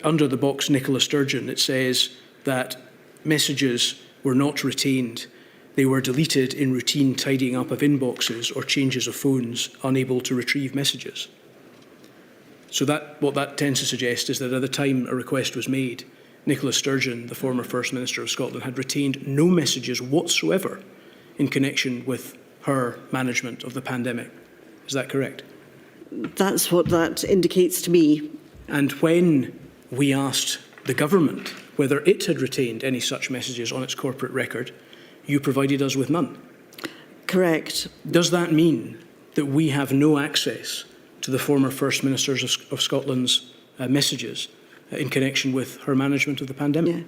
under the box Nicola Sturgeon, it says that messages were not retained. They were deleted in routine tidying up of inboxes or changes of phones, unable to retrieve messages. So what that tends to suggest is that at the time a request was made, Nicola Sturgeon, the former First Minister of Scotland, had retained no messages whatsoever in connection with her management of the pandemic. Is that correct? That's what that indicates to me. And when we asked the government whether it had retained any such messages on its corporate record, you provided us with none. Correct. Does that mean that we have no access to the former First Minister of Scotland's messages in connection with her management of the pandemic? Yeah.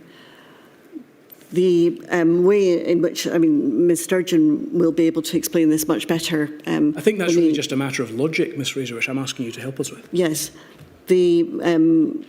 The way in which, Ms Sturgeon will be able to explain this much better. I think that's really just a matter of logic, Ms Fraser, which I'm asking you to help us with. Yes. Ms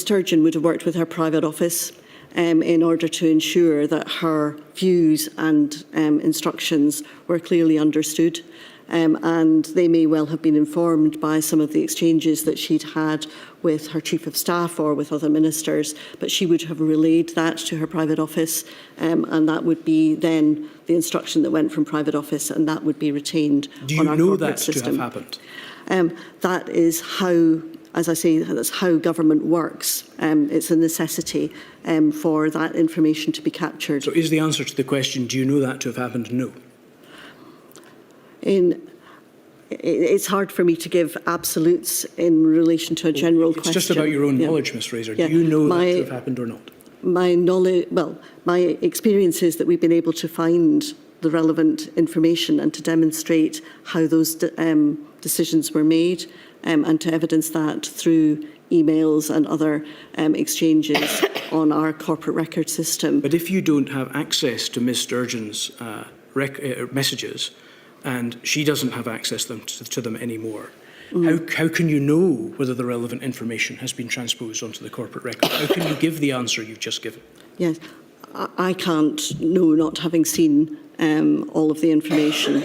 Sturgeon would have worked with her private office in order to ensure that her views and instructions were clearly understood. And they may well have been informed by some of the exchanges that she'd had with her Chief of Staff or with other ministers, but she would have relayed that to her private office, and that would be then the instruction that went from private office, and that would be retained on our corporate system. Do you know that to have happened? That is how, as I say, that's how government works. It's a necessity for that information to be captured. So is the answer to the question, do you know that to have happened? No. It's hard for me to give absolutes in relation to a general question. It's just about your own knowledge, Ms Fraser. Do you know that to have happened or not? My knowledge, my experience is that we've been able to find the relevant information and to demonstrate how those decisions were made, and to evidence that through emails and other exchanges on our corporate record system. But if you don't have access to Ms Sturgeon's messages, and she doesn't have access to them anymore, how can you know whether the relevant information has been transposed onto the corporate record? How can you give the answer you've just given? Yes, I can't know, not having seen all of the information.